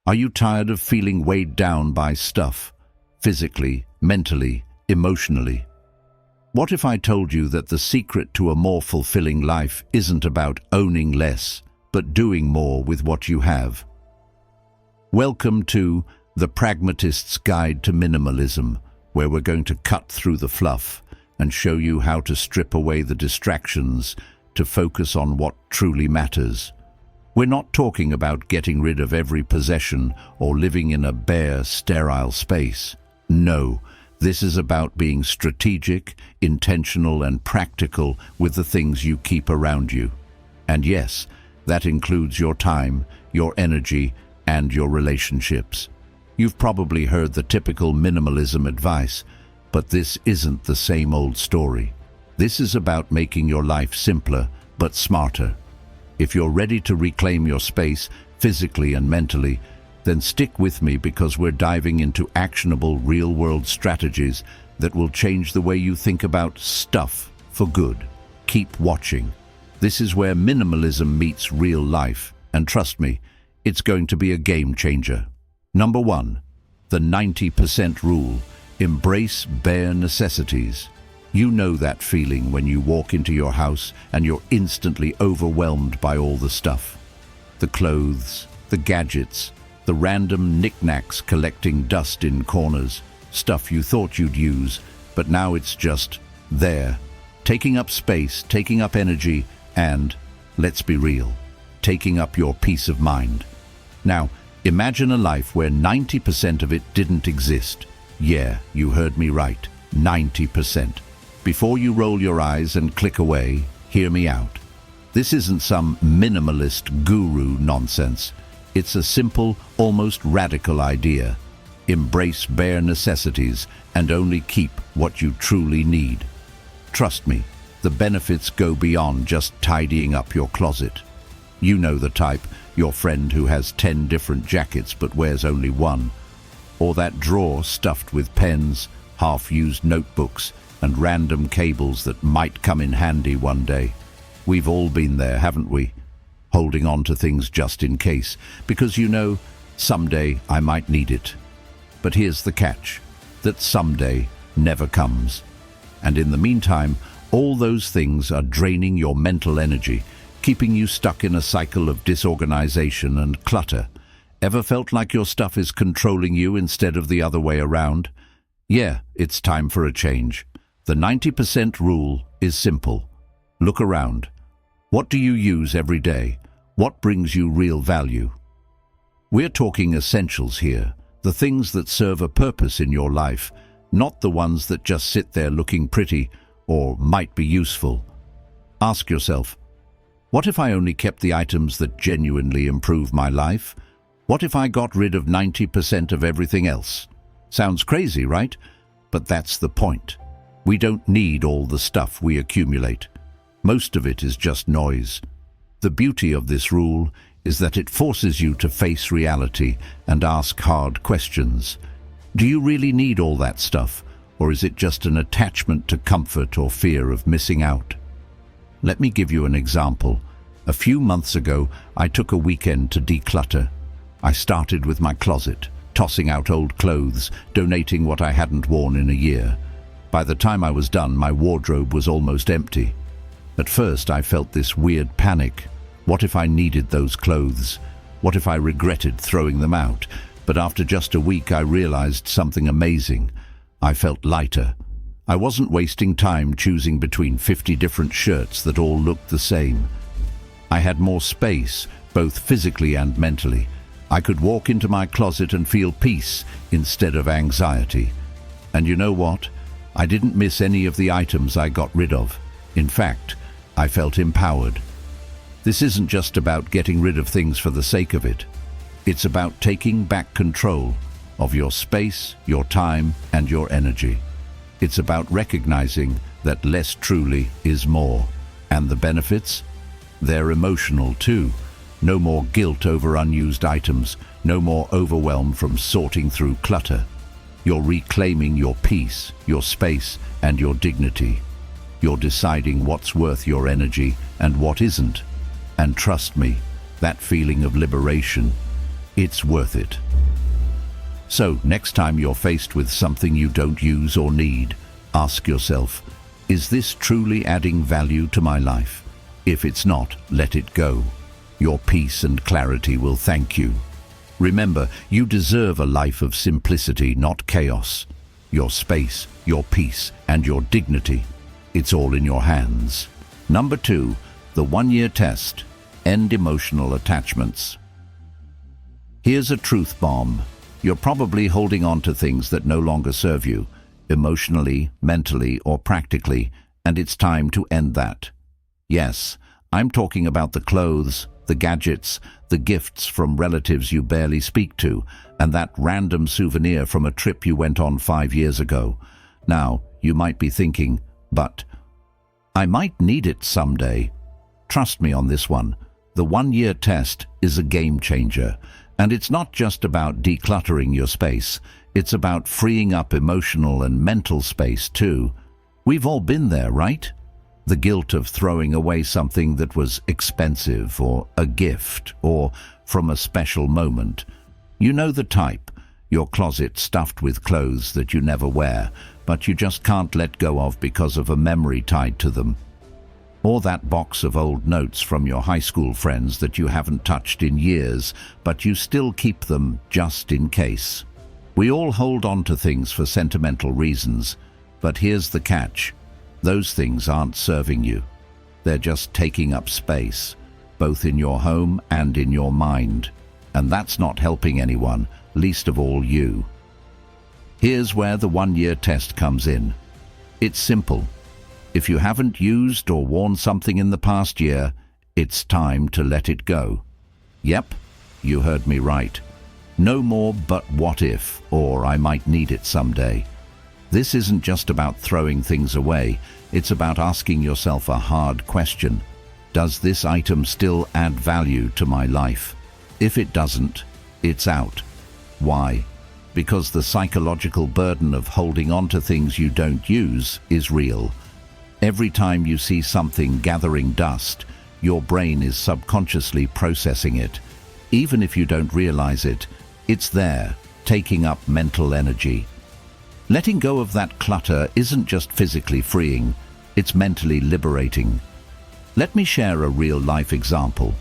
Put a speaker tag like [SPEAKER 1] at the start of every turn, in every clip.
[SPEAKER 1] Are you tired of feeling weighed down by stuff, physically, mentally, emotionally? What if I told you that the secret to a more fulfilling life isn't about owning less, but doing more with what you have? Welcome to The Pragmatist's Guide to Minimalism, where we're going to cut through the fluff and show you how to strip away the distractions to focus on what truly matters. We're not talking about getting rid of every possession or living in a bare, sterile space. No, this is about being strategic, intentional, and practical with the things you keep around you. And yes, that includes your time, your energy, and your relationships. You've probably heard the typical minimalism advice, but this isn't the same old story. This is about making your life simpler, but smarter. If you're ready to reclaim your space, physically and mentally, then stick with me because we're diving into actionable, real-world strategies that will change the way you think about stuff for good. Keep watching. This is where minimalism meets real life, and trust me, it's going to be a game changer. Number 1, the 90% rule. Embrace bare necessities. You know that feeling when you walk into your house and you're instantly overwhelmed by all the stuff. The clothes, the gadgets, the random knickknacks collecting dust in corners, stuff you thought you'd use, but now it's just there, taking up space, taking up energy, and, let's be real, taking up your peace of mind. Now, imagine a life where 90% of it didn't exist. Yeah, you heard me right, 90%. Before you roll your eyes and click away, hear me out. This isn't some minimalist guru nonsense. It's a simple, almost radical idea. Embrace bare necessities and only keep what you truly need. Trust me, the benefits go beyond just tidying up your closet. You know the type, your friend who has 10 different jackets but wears only one. Or that drawer stuffed with pens, half-used notebooks, and random cables that might come in handy one day. We've all been there, haven't we? Holding on to things just in case, because you know, someday I might need it. But here's the catch, that someday never comes. And in the meantime, all those things are draining your mental energy, keeping you stuck in a cycle of disorganization and clutter. Ever felt like your stuff is controlling you instead of the other way around? Yeah, it's time for a change. The 90% rule is simple. Look around. What do you use every day? What brings you real value? We're talking essentials here, the things that serve a purpose in your life, not the ones that just sit there looking pretty or might be useful. Ask yourself, what if I only kept the items that genuinely improve my life? What if I got rid of 90% of everything else? Sounds crazy, right? But that's the point. We don't need all the stuff we accumulate. Most of it is just noise. The beauty of this rule is that it forces you to face reality and ask hard questions. Do you really need all that stuff, or is it just an attachment to comfort or fear of missing out? Let me give you an example. A few months ago, I took a weekend to declutter. I started with my closet, tossing out old clothes, donating what I hadn't worn in a year. By the time I was done, my wardrobe was almost empty. At first, I felt this weird panic. What if I needed those clothes? What if I regretted throwing them out? But after just a week, I realized something amazing. I felt lighter. I wasn't wasting time choosing between 50 different shirts that all looked the same. I had more space, both physically and mentally. I could walk into my closet and feel peace instead of anxiety. And you know what? I didn't miss any of the items I got rid of. In fact, I felt empowered. This isn't just about getting rid of things for the sake of it. It's about taking back control of your space, your time, and your energy. It's about recognizing that less truly is more. And the benefits? They're emotional too. No more guilt over unused items, no more overwhelm from sorting through clutter. You're reclaiming your peace, your space, and your dignity. You're deciding what's worth your energy and what isn't. And trust me, that feeling of liberation, it's worth it. So, next time you're faced with something you don't use or need, ask yourself, is this truly adding value to my life? If it's not, let it go. Your peace and clarity will thank you. Remember, you deserve a life of simplicity, not chaos. Your space, your peace, and your dignity. It's all in your hands. Number 2, the 1-year test. End emotional attachments. Here's a truth bomb. You're probably holding on to things that no longer serve you, emotionally, mentally, or practically, and it's time to end that. Yes, I'm talking about the clothes, the gadgets, the gifts from relatives you barely speak to, and that random souvenir from a trip you went on 5 years ago. Now, you might be thinking, but I might need it someday. Trust me on this one. The 1-year test is a game changer, and it's not just about decluttering your space. It's about freeing up emotional and mental space too. We've all been there, right? The guilt of throwing away something that was expensive or a gift or from a special moment. You know the type, your closet stuffed with clothes that you never wear, but you just can't let go of because of a memory tied to them. Or that box of old notes from your high school friends that you haven't touched in years, but you still keep them just in case. We all hold on to things for sentimental reasons, but here's the catch. Those things aren't serving you. They're just taking up space, both in your home and in your mind. And that's not helping anyone, least of all you. Here's where the 1-year test comes in. It's simple. If you haven't used or worn something in the past year, it's time to let it go. Yep, you heard me right. No more but what if, or I might need it someday. This isn't just about throwing things away, it's about asking yourself a hard question. Does this item still add value to my life? If it doesn't, it's out. Why? Because the psychological burden of holding on to things you don't use is real. Every time you see something gathering dust, your brain is subconsciously processing it. Even if you don't realize it, it's there, taking up mental energy. Letting go of that clutter isn't just physically freeing, it's mentally liberating. Let me share a real-life example.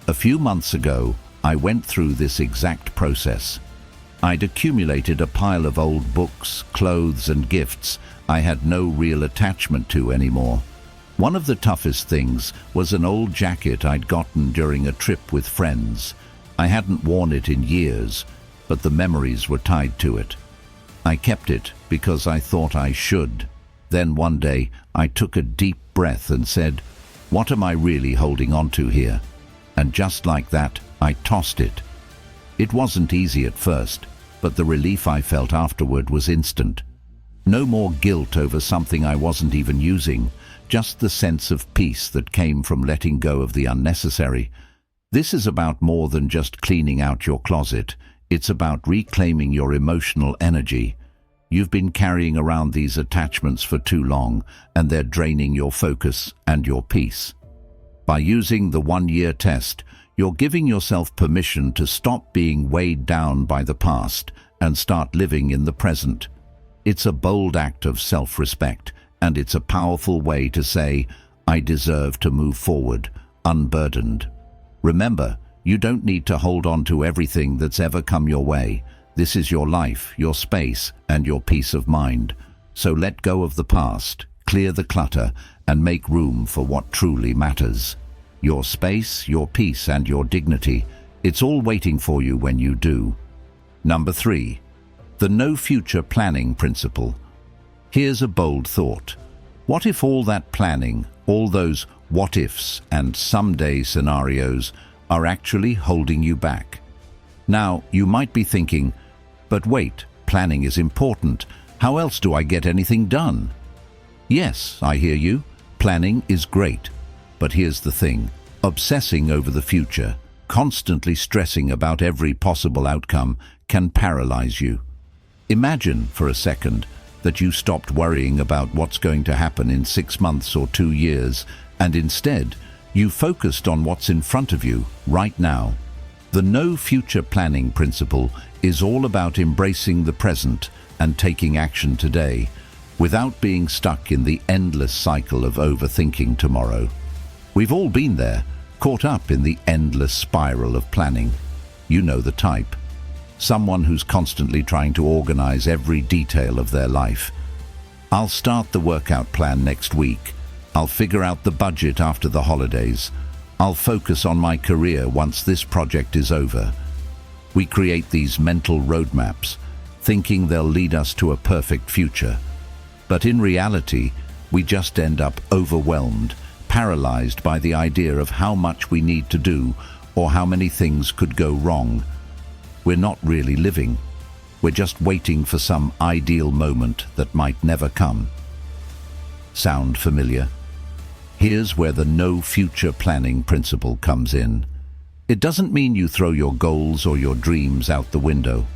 [SPEAKER 1] A few months ago, I went through this exact process. I'd accumulated a pile of old books, clothes, and gifts I had no real attachment to anymore. One of the toughest things was an old jacket I'd gotten during a trip with friends. I hadn't worn it in years, but the memories were tied to it. I kept it because I thought I should. Then one day, I took a deep breath and said, "What am I really holding on to here?" And just like that, I tossed it. It wasn't easy at first, but the relief I felt afterward was instant. No more guilt over something I wasn't even using, just the sense of peace that came from letting go of the unnecessary. This is about more than just cleaning out your closet. It's about reclaiming your emotional energy. You've been carrying around these attachments for too long, and they're draining your focus and your peace. By using the 1-year test, you're giving yourself permission to stop being weighed down by the past and start living in the present. It's a bold act of self-respect, and it's a powerful way to say, "I deserve to move forward, unburdened." Remember, you don't need to hold on to everything that's ever come your way. This is your life, your space, and your peace of mind. So let go of the past, clear the clutter, and make room for what truly matters. Your space, your peace, and your dignity, it's all waiting for you when you do. Number 3, the no future planning principle. Here's a bold thought. What if all that planning, all those what-ifs and someday scenarios are actually holding you back? Now, you might be thinking, but wait, planning is important. How else do I get anything done? Yes, I hear you. Planning is great. But here's the thing. Obsessing over the future, constantly stressing about every possible outcome, can paralyze you. Imagine, for a second, that you stopped worrying about what's going to happen in 6 months or 2 years, and instead, you focused on what's in front of you, right now. The no future planning principle is all about embracing the present and taking action today, without being stuck in the endless cycle of overthinking tomorrow. We've all been there, caught up in the endless spiral of planning. You know the type. Someone who's constantly trying to organize every detail of their life. I'll start the workout plan next week. I'll figure out the budget after the holidays. I'll focus on my career once this project is over. We create these mental roadmaps, thinking they'll lead us to a perfect future. But in reality, we just end up overwhelmed, paralyzed by the idea of how much we need to do or how many things could go wrong. We're not really living. We're just waiting for some ideal moment that might never come. Sound familiar? Here's where the no future planning principle comes in. It doesn't mean you throw your goals or your dreams out the window.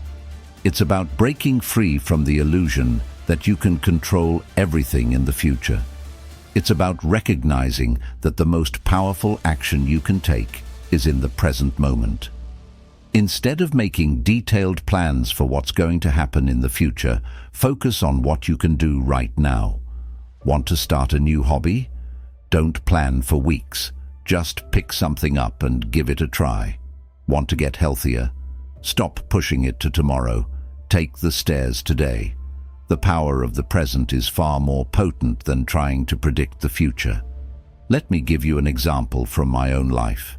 [SPEAKER 1] It's about breaking free from the illusion that you can control everything in the future. It's about recognizing that the most powerful action you can take is in the present moment. Instead of making detailed plans for what's going to happen in the future, focus on what you can do right now. Want to start a new hobby? Don't plan for weeks. Just pick something up and give it a try. Want to get healthier? Stop pushing it to tomorrow. Take the stairs today. The power of the present is far more potent than trying to predict the future. Let me give you an example from my own life.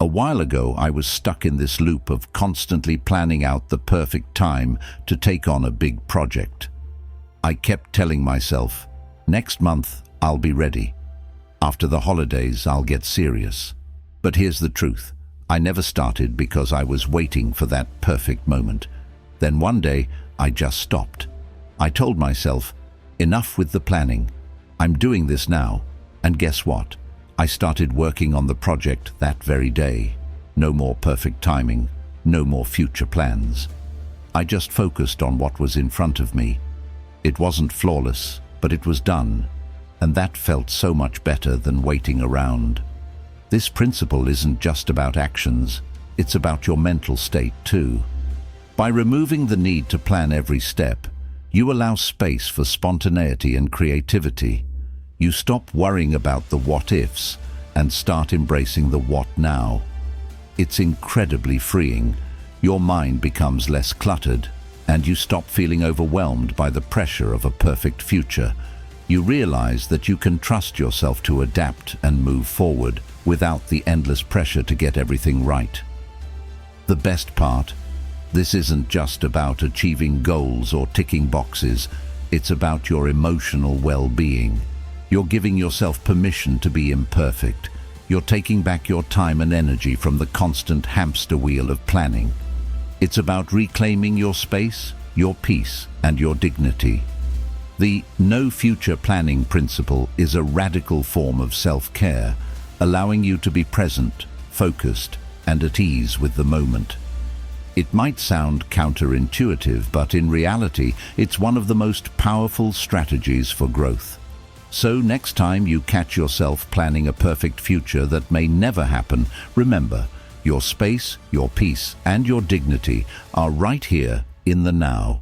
[SPEAKER 1] A while ago, I was stuck in this loop of constantly planning out the perfect time to take on a big project. I kept telling myself, next month I'll be ready. After the holidays, I'll get serious. But here's the truth. I never started because I was waiting for that perfect moment. Then one day, I just stopped. I told myself, enough with the planning. I'm doing this now. And guess what? I started working on the project that very day. No more perfect timing, no more future plans. I just focused on what was in front of me. It wasn't flawless, but it was done. And that felt so much better than waiting around. This principle isn't just about actions, it's about your mental state too. By removing the need to plan every step, you allow space for spontaneity and creativity. You stop worrying about the what-ifs and start embracing the what now. It's incredibly freeing. Your mind becomes less cluttered, and you stop feeling overwhelmed by the pressure of a perfect future. You realize that you can trust yourself to adapt and move forward without the endless pressure to get everything right. The best part? This isn't just about achieving goals or ticking boxes. It's about your emotional well-being. You're giving yourself permission to be imperfect. You're taking back your time and energy from the constant hamster wheel of planning. It's about reclaiming your space, your peace, and your dignity. The no future planning principle is a radical form of self-care, allowing you to be present, focused, and at ease with the moment. It might sound counterintuitive, but in reality, it's one of the most powerful strategies for growth. So next time you catch yourself planning a perfect future that may never happen, remember, your space, your peace, and your dignity are right here in the now.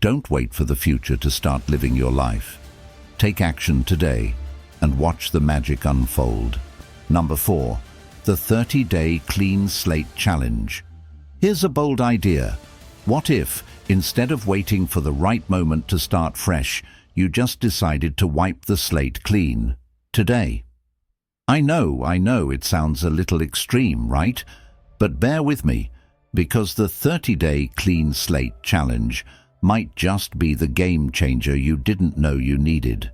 [SPEAKER 1] Don't wait for the future to start living your life. Take action today and watch the magic unfold. Number 4, the 30-day clean slate challenge. Here's a bold idea. What if, instead of waiting for the right moment to start fresh, you just decided to wipe the slate clean today? I know it sounds a little extreme, right? But bear with me, because the 30-day clean slate challenge might just be the game changer you didn't know you needed.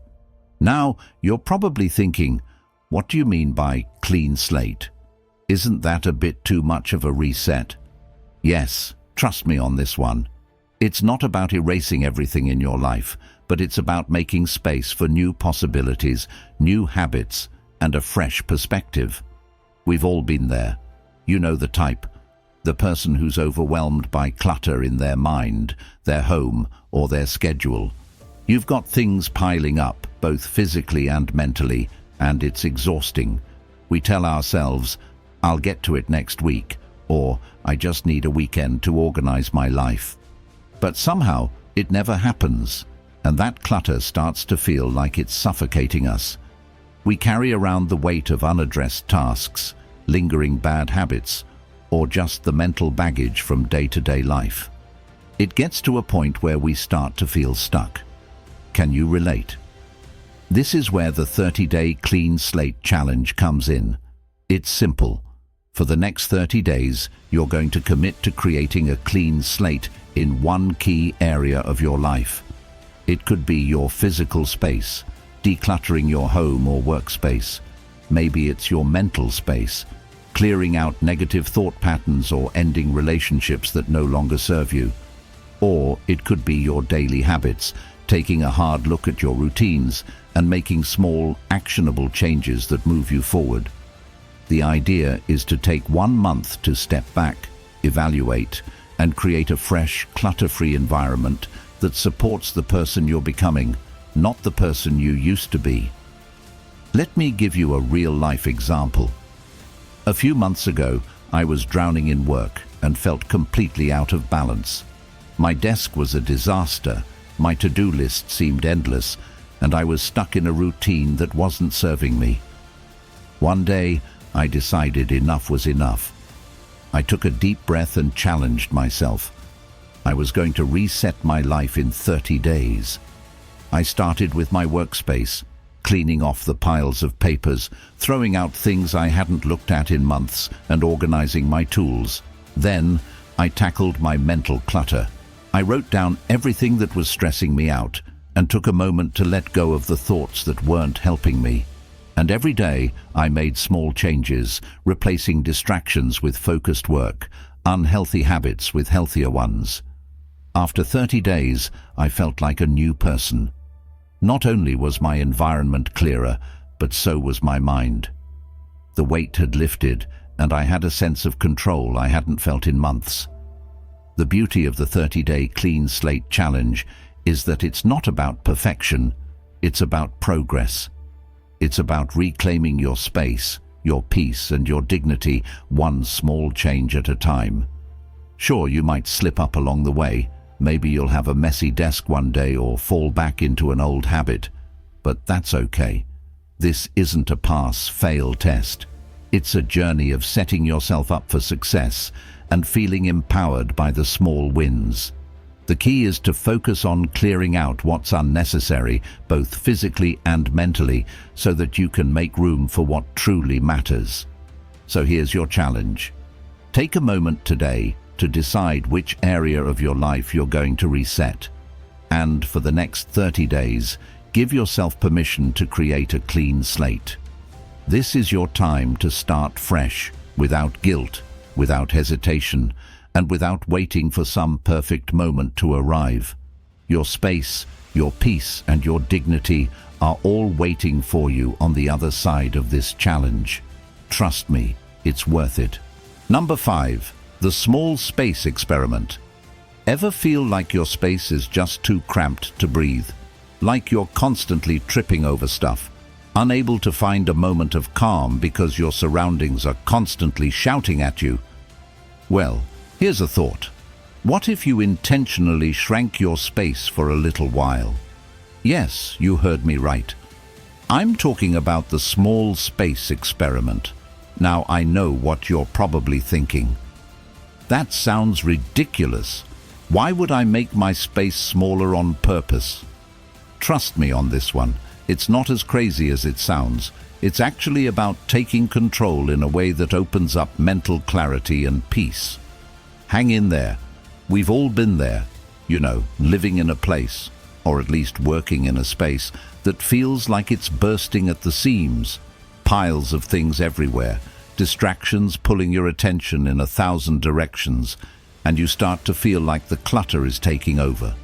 [SPEAKER 1] Now, you're probably thinking, what do you mean by clean slate? Isn't that a bit too much of a reset? Yes, trust me on this one. It's not about erasing everything in your life, but it's about making space for new possibilities, new habits, and a fresh perspective. We've all been there. You know the type. The person who's overwhelmed by clutter in their mind, their home, or their schedule. You've got things piling up, both physically and mentally, and it's exhausting. We tell ourselves, I'll get to it next week, or I just need a weekend to organize my life. But somehow it never happens, and that clutter starts to feel like it's suffocating us. We carry around the weight of unaddressed tasks, lingering bad habits, or just the mental baggage from day-to-day life. It gets to a point where we start to feel stuck. Can you relate? This is where the 30-day clean slate challenge comes in. It's simple. For the next 30 days, you're going to commit to creating a clean slate in one key area of your life. It could be your physical space, decluttering your home or workspace. Maybe it's your mental space, clearing out negative thought patterns or ending relationships that no longer serve you. Or it could be your daily habits, taking a hard look at your routines and making small, actionable changes that move you forward. The idea is to take 1 month to step back, evaluate, and create a fresh, clutter-free environment that supports the person you're becoming, not the person you used to be. Let me give you a real-life example. A few months ago, I was drowning in work and felt completely out of balance. My desk was a disaster, my to-do list seemed endless, and I was stuck in a routine that wasn't serving me. One day, I decided enough was enough. I took a deep breath and challenged myself. I was going to reset my life in 30 days. I started with my workspace, cleaning off the piles of papers, throwing out things I hadn't looked at in months, and organizing my tools. Then, I tackled my mental clutter. I wrote down everything that was stressing me out and took a moment to let go of the thoughts that weren't helping me. And every day, I made small changes, replacing distractions with focused work, unhealthy habits with healthier ones. After 30 days, I felt like a new person. Not only was my environment clearer, but so was my mind. The weight had lifted, and I had a sense of control I hadn't felt in months. The beauty of the 30-day clean slate challenge is that it's not about perfection, it's about progress. It's about reclaiming your space, your peace, and your dignity, one small change at a time. Sure, you might slip up along the way. Maybe you'll have a messy desk one day or fall back into an old habit. But that's okay. This isn't a pass-fail test. It's a journey of setting yourself up for success and feeling empowered by the small wins. The key is to focus on clearing out what's unnecessary, both physically and mentally, so that you can make room for what truly matters. So here's your challenge. Take a moment today to decide which area of your life you're going to reset. And for the next 30 days, give yourself permission to create a clean slate. This is your time to start fresh, without guilt, without hesitation, and without waiting for some perfect moment to arrive. Your space, your peace, and your dignity are all waiting for you on the other side of this challenge. Trust me, it's worth it. Number 5. The small space experiment. Ever feel like your space is just too cramped to breathe? Like you're constantly tripping over stuff, unable to find a moment of calm because your surroundings are constantly shouting at you? Well, here's a thought. What if you intentionally shrank your space for a little while? Yes, you heard me right. I'm talking about the small space experiment. Now I know what you're probably thinking. That sounds ridiculous. Why would I make my space smaller on purpose? Trust me on this one. It's not as crazy as it sounds. It's actually about taking control in a way that opens up mental clarity and peace. Hang in there. We've all been there, living in a place, or at least working in a space, that feels like it's bursting at the seams. Piles of things everywhere, distractions pulling your attention in 1,000 directions, and you start to feel like the clutter is taking over.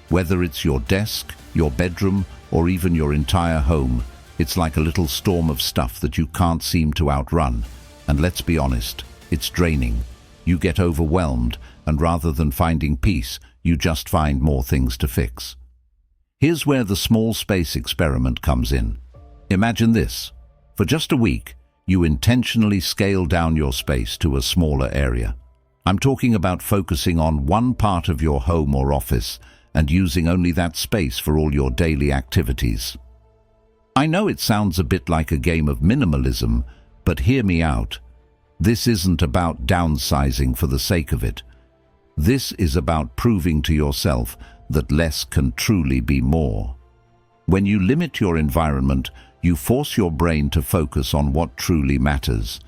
[SPEAKER 1] Whether it's your desk, your bedroom, or even your entire home, it's like a little storm of stuff that you can't seem to outrun. And let's be honest, it's draining. You get overwhelmed, and rather than finding peace, you just find more things to fix. Here's where the small space experiment comes in. Imagine this. For just a week, You intentionally scale down your space to a smaller area. I'm talking about focusing on one part of your home or office and using only that space for all your daily activities. I know it sounds a bit like a game of minimalism, but hear me out. This isn't about downsizing for the sake of it. This is about proving to yourself that less can truly be more. When you limit your environment, you force your brain to focus on what truly matters.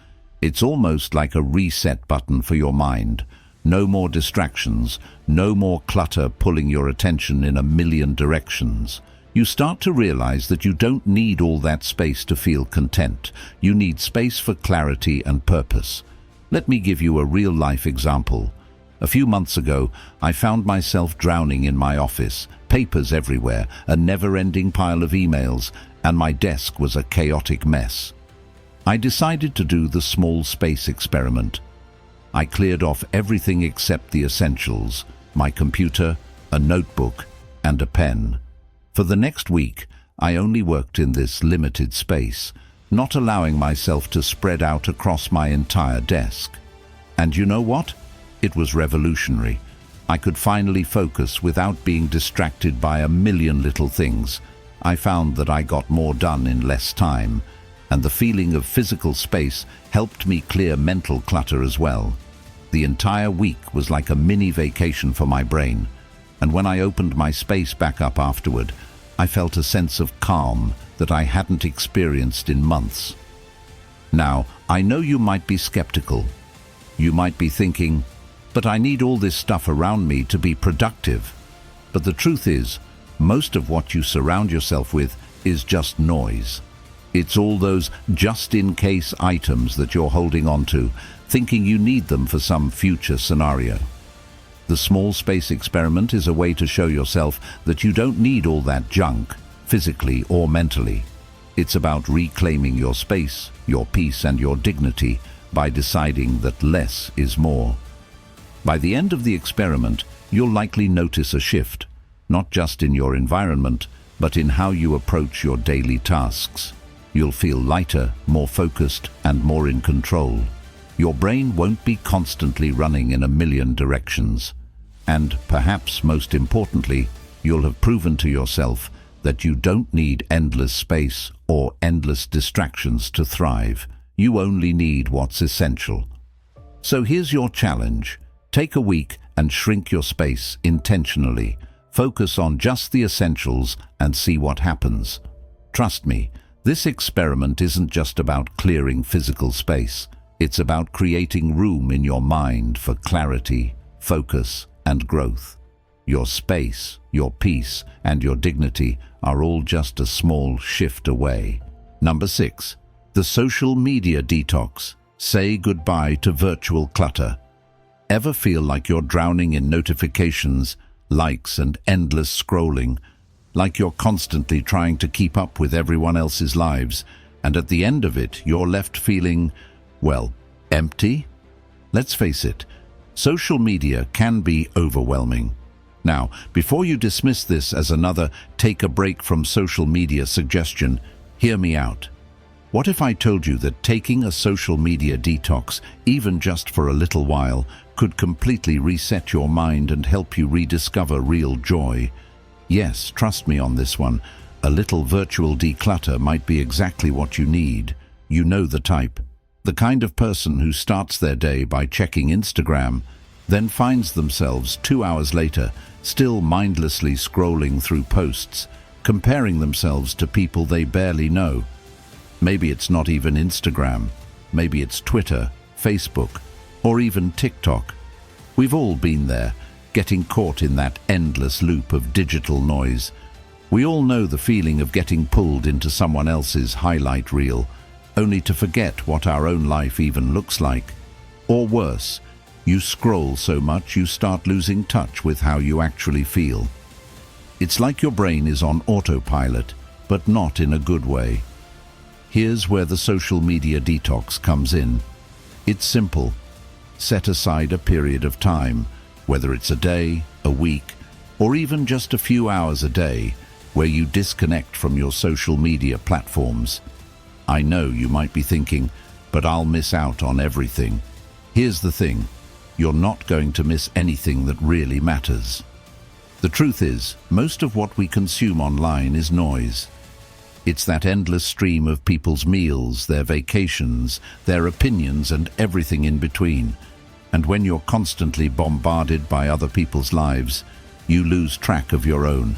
[SPEAKER 1] It's almost like a reset button for your mind. No more distractions, no more clutter pulling your attention in a million directions. You start to realize that you don't need all that space to feel content. You need space for clarity and purpose. Let me give you a real-life example. A few months ago, I found myself drowning in my office, papers everywhere, a never-ending pile of emails, and my desk was a chaotic mess. I decided to do the small space experiment. I cleared off everything except the essentials, my computer, a notebook, and a pen. For the next week, I only worked in this limited space, not allowing myself to spread out across my entire desk. And you know what? It was revolutionary. I could finally focus without being distracted by a million little things. I found that I got more done in less time, and the feeling of physical space helped me clear mental clutter as well. The entire week was like a mini vacation for my brain, and when I opened my space back up afterward, I felt a sense of calm that I hadn't experienced in months. Now, I know you might be skeptical. You might be thinking, but I need all this stuff around me to be productive. But the truth is, most of what you surround yourself with is just noise. It's all those just-in-case items that you're holding on to, thinking you need them for some future scenario. The small space experiment is a way to show yourself that you don't need all that junk, physically or mentally. It's about reclaiming your space, your peace, and your dignity by deciding that less is more. By the end of the experiment, you'll likely notice a shift, not just in your environment, but in how you approach your daily tasks. You'll feel lighter, more focused, and more in control. Your brain won't be constantly running in a million directions. And, perhaps most importantly, you'll have proven to yourself that you don't need endless space or endless distractions to thrive. You only need what's essential. So here's your challenge. Take a week and shrink your space intentionally. Focus on just the essentials and see what happens. Trust me, this experiment isn't just about clearing physical space. It's about creating room in your mind for clarity, focus, and growth. Your space, your peace, and your dignity are all just a small shift away. Number 6. The social media detox. Say goodbye to virtual clutter. Ever feel like you're drowning in notifications, likes, and endless scrolling? Like you're constantly trying to keep up with everyone else's lives, and at the end of it, you're left feeling, well, empty? Let's face it, social media can be overwhelming. Now, before you dismiss this as another take a break from social media suggestion, hear me out. What if I told you that taking a social media detox, even just for a little while, could completely reset your mind and help you rediscover real joy? Yes, trust me on this one. A little virtual declutter might be exactly what you need. You know the type. The kind of person who starts their day by checking Instagram, then finds themselves 2 hours later still mindlessly scrolling through posts, comparing themselves to people they barely know. Maybe it's not even Instagram. Maybe it's Twitter, Facebook, or even TikTok. We've all been there, getting caught in that endless loop of digital noise. We all know the feeling of getting pulled into someone else's highlight reel, only to forget what our own life even looks like. Or worse, you scroll so much you start losing touch with how you actually feel. It's like your brain is on autopilot, but not in a good way. Here's where the social media detox comes in. It's simple. Set aside a period of time, whether it's a day, a week, or even just a few hours a day, where you disconnect from your social media platforms. I know you might be thinking, but I'll miss out on everything. Here's the thing, you're not going to miss anything that really matters. The truth is, most of what we consume online is noise. It's that endless stream of people's meals, their vacations, their opinions, and everything in between. And when you're constantly bombarded by other people's lives, you lose track of your own.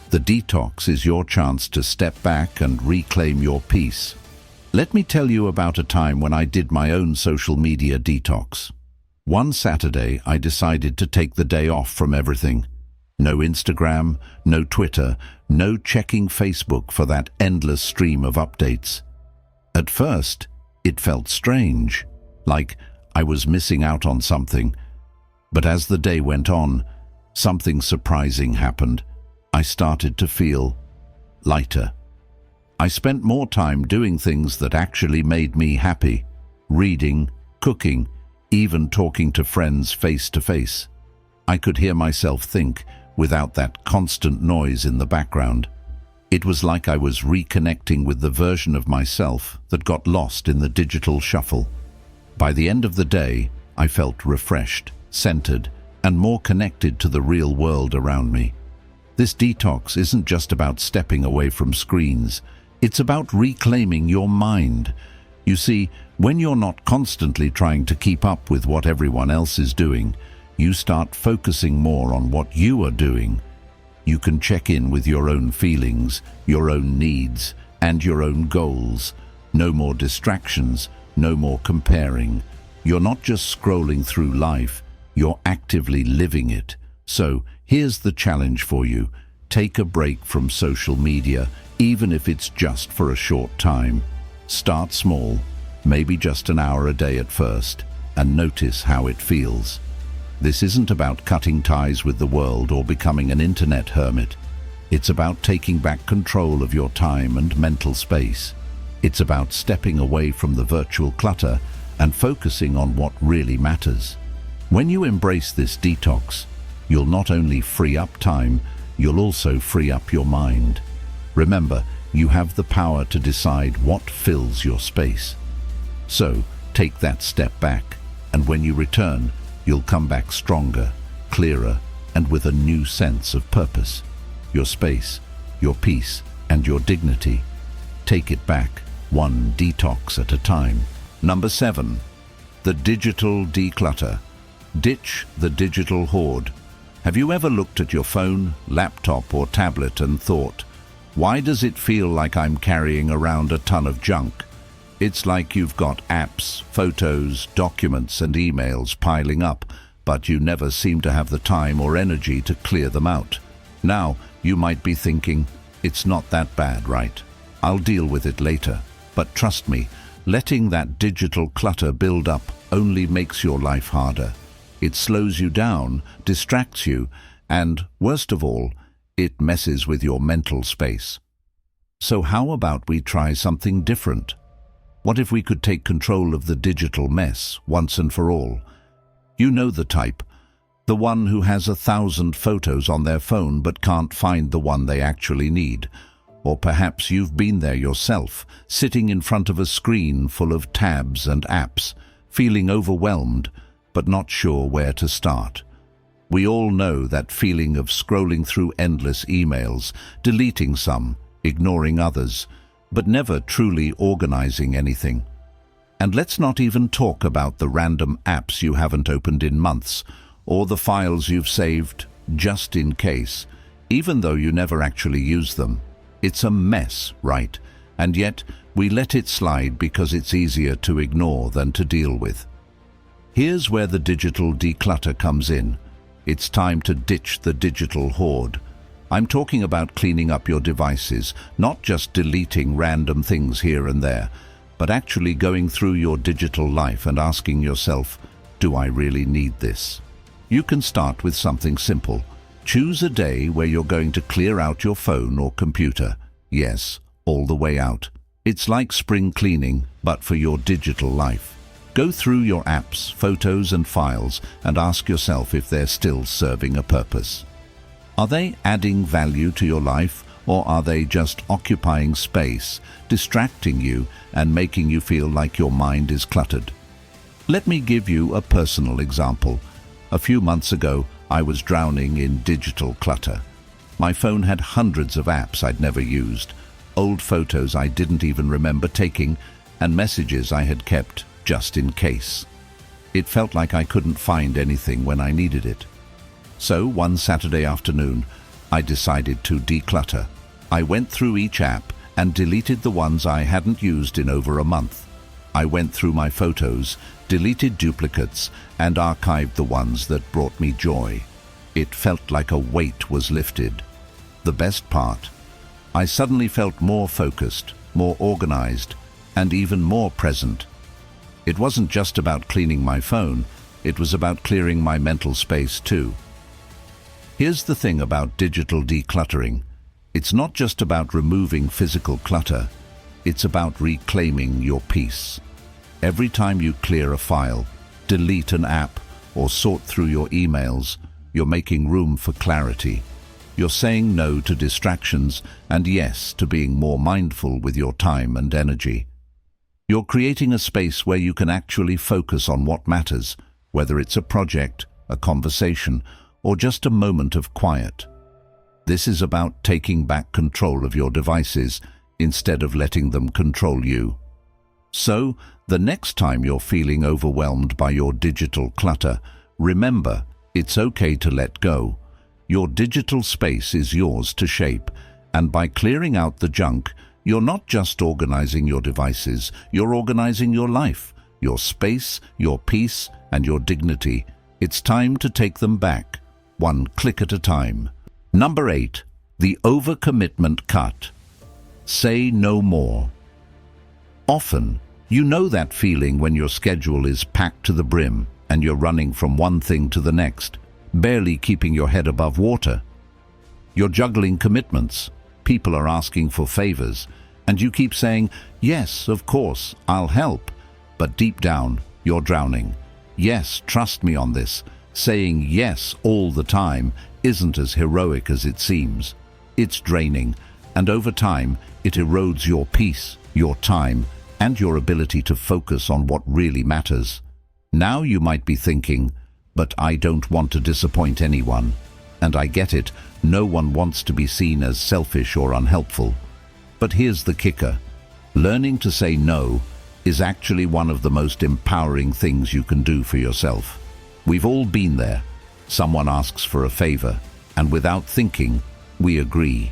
[SPEAKER 1] The detox is your chance to step back and reclaim your peace. Let me tell you about a time when I did my own social media detox. One Saturday, I decided to take the day off from everything. No Instagram, no Twitter, no checking Facebook for that endless stream of updates. At first, it felt strange, like I was missing out on something. But as the day went on, something surprising happened. I started to feel lighter. I spent more time doing things that actually made me happy. Reading, cooking, even talking to friends face to face. I could hear myself think without that constant noise in the background. It was like I was reconnecting with the version of myself that got lost in the digital shuffle. By the end of the day, I felt refreshed, centered, and more connected to the real world around me. This detox isn't just about stepping away from screens. It's about reclaiming your mind. You see, when you're not constantly trying to keep up with what everyone else is doing, you start focusing more on what you are doing. You can check in with your own feelings, your own needs, and your own goals. No more distractions, no more comparing. You're not just scrolling through life, you're actively living it. So, here's the challenge for you. Take a break from social media, even if it's just for a short time. Start small, maybe just an hour a day at first, and notice how it feels. This isn't about cutting ties with the world or becoming an internet hermit. It's about taking back control of your time and mental space. It's about stepping away from the virtual clutter and focusing on what really matters. When you embrace this detox, you'll not only free up time, you'll also free up your mind. Remember, you have the power to decide what fills your space. So, take that step back, and when you return, you'll come back stronger, clearer, and with a new sense of purpose. Your space, your peace, and your dignity. Take it back, one detox at a time. Number 7. The digital declutter. Ditch the digital hoard. Have you ever looked at your phone, laptop, or tablet and thought, why does it feel like I'm carrying around a ton of junk? It's like you've got apps, photos, documents, and emails piling up, but you never seem to have the time or energy to clear them out. Now, you might be thinking, it's not that bad, right? I'll deal with it later. But trust me, letting that digital clutter build up only makes your life harder. It slows you down, distracts you, and, worst of all, it messes with your mental space. So how about we try something different? What if we could take control of the digital mess once and for all? You know the type. The one who has 1,000 photos on their phone but can't find the one they actually need. Or perhaps you've been there yourself, sitting in front of a screen full of tabs and apps, feeling overwhelmed but not sure where to start. We all know that feeling of scrolling through endless emails, deleting some, ignoring others, but never truly organizing anything. And let's not even talk about the random apps you haven't opened in months, or the files you've saved just in case, even though you never actually use them. It's a mess, right? And yet, we let it slide because it's easier to ignore than to deal with. Here's where the digital declutter comes in. It's time to ditch the digital hoard. I'm talking about cleaning up your devices, not just deleting random things here and there, but actually going through your digital life and asking yourself, do I really need this? You can start with something simple. Choose a day where you're going to clear out your phone or computer. Yes, all the way out. It's like spring cleaning, but for your digital life. Go through your apps, photos, and files and ask yourself if they're still serving a purpose. Are they adding value to your life, or are they just occupying space, distracting you and making you feel like your mind is cluttered? Let me give you a personal example. A few months ago, I was drowning in digital clutter. My phone had hundreds of apps I'd never used, old photos I didn't even remember taking, and messages I had kept just in case. It felt like I couldn't find anything when I needed it. So one Saturday afternoon, I decided to declutter. I went through each app and deleted the ones I hadn't used in over a month. I went through my photos, deleted duplicates, and archived the ones that brought me joy. It felt like a weight was lifted. The best part, I suddenly felt more focused, more organized, and even more present. It wasn't just about cleaning my phone, it was about clearing my mental space too. Here's the thing about digital decluttering. It's not just about removing physical clutter, it's about reclaiming your peace. Every time you clear a file, delete an app, or sort through your emails, you're making room for clarity. You're saying no to distractions and yes to being more mindful with your time and energy. You're creating a space where you can actually focus on what matters, whether it's a project, a conversation, or just a moment of quiet. This is about taking back control of your devices instead of letting them control you. So, the next time you're feeling overwhelmed by your digital clutter, remember, it's okay to let go. Your digital space is yours to shape, and by clearing out the junk, you're not just organizing your devices, you're organizing your life, your space, your peace, and your dignity. It's time to take them back, one click at a time. Number 8. The overcommitment cut. Say no more. Often, you know that feeling when your schedule is packed to the brim and you're running from one thing to the next, barely keeping your head above water. You're juggling commitments, people are asking for favors, and you keep saying, yes, of course, I'll help. But deep down, you're drowning. Yes, trust me on this. Saying yes all the time isn't as heroic as it seems. It's draining, and over time, it erodes your peace, your time, and your ability to focus on what really matters. Now you might be thinking, but I don't want to disappoint anyone. And I get it, no one wants to be seen as selfish or unhelpful. But here's the kicker. Learning to say no is actually one of the most empowering things you can do for yourself. We've all been there. Someone asks for a favor, and without thinking, we agree.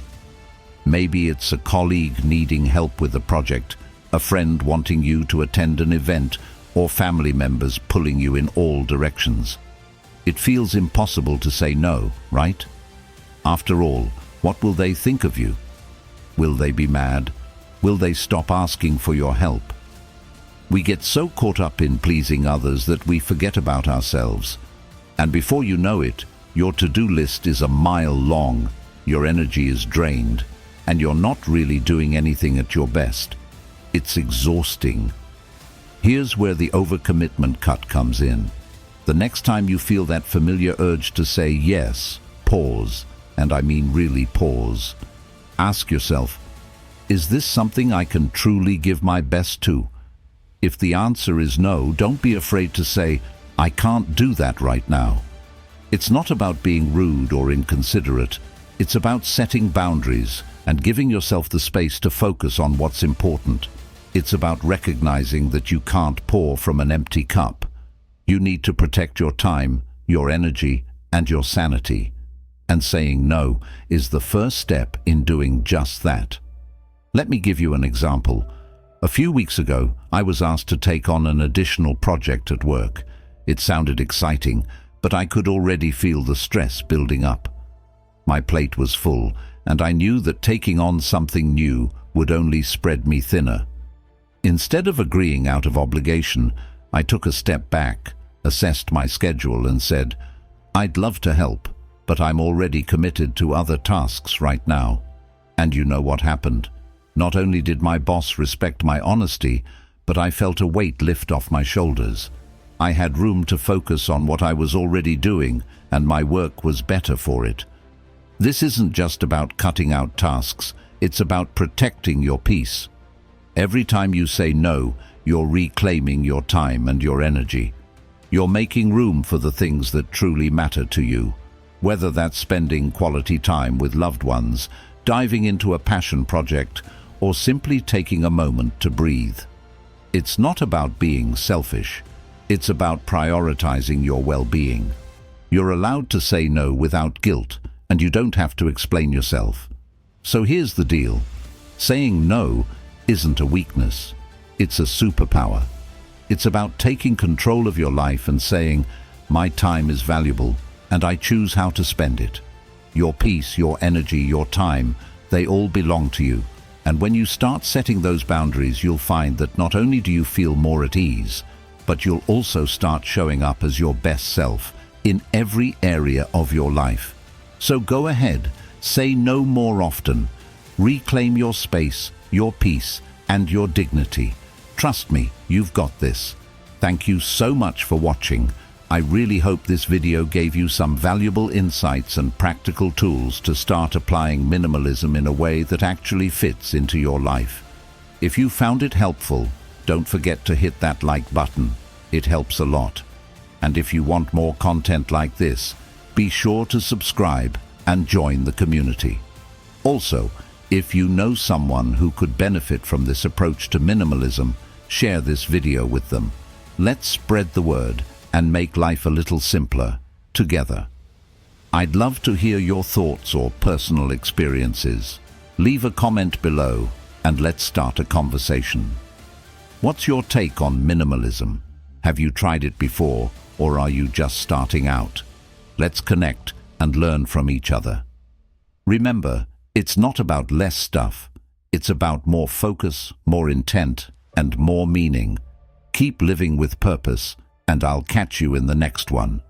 [SPEAKER 1] Maybe it's a colleague needing help with a project, a friend wanting you to attend an event, or family members pulling you in all directions. It feels impossible to say no, right? After all, what will they think of you? Will they be mad? Will they stop asking for your help? We get so caught up in pleasing others that we forget about ourselves. And before you know it, your to-do list is a mile long, your energy is drained, and you're not really doing anything at your best. It's exhausting. Here's where the overcommitment cut comes in. The next time you feel that familiar urge to say yes, pause, and I mean really pause. Ask yourself, is this something I can truly give my best to? If the answer is no, don't be afraid to say, I can't do that right now. It's not about being rude or inconsiderate. It's about setting boundaries and giving yourself the space to focus on what's important. It's about recognizing that you can't pour from an empty cup. You need to protect your time, your energy, and your sanity. And saying no is the first step in doing just that. Let me give you an example. A few weeks ago, I was asked to take on an additional project at work. It sounded exciting, but I could already feel the stress building up. My plate was full, and I knew that taking on something new would only spread me thinner. Instead of agreeing out of obligation, I took a step back, assessed my schedule, and said, I'd love to help, but I'm already committed to other tasks right now. And you know what happened? Not only did my boss respect my honesty, but I felt a weight lift off my shoulders. I had room to focus on what I was already doing, and my work was better for it. This isn't just about cutting out tasks, it's about protecting your peace. Every time you say no, you're reclaiming your time and your energy. You're making room for the things that truly matter to you, whether that's spending quality time with loved ones, diving into a passion project, or simply taking a moment to breathe. It's not about being selfish, it's about prioritizing your well-being. You're allowed to say no without guilt, and you don't have to explain yourself. So here's the deal. Saying no isn't a weakness, it's a superpower. It's about taking control of your life and saying, my time is valuable, and I choose how to spend it. Your peace, your energy, your time, they all belong to you. And when you start setting those boundaries, you'll find that not only do you feel more at ease, but you'll also start showing up as your best self in every area of your life. So go ahead, say no more often. Reclaim your space, your peace, and your dignity. Trust me, you've got this. Thank you so much for watching. I really hope this video gave you some valuable insights and practical tools to start applying minimalism in a way that actually fits into your life. If you found it helpful, don't forget to hit that like button. It helps a lot. And if you want more content like this, be sure to subscribe and join the community. Also, if you know someone who could benefit from this approach to minimalism, share this video with them. Let's spread the word and make life a little simpler together. I'd love to hear your thoughts or personal experiences. Leave a comment below and let's start a conversation. What's your take on minimalism? Have you tried it before, or are you just starting out? Let's connect and learn from each other. Remember, it's not about less stuff. It's about more focus, more intent, and more meaning. Keep living with purpose, and I'll catch you in the next one.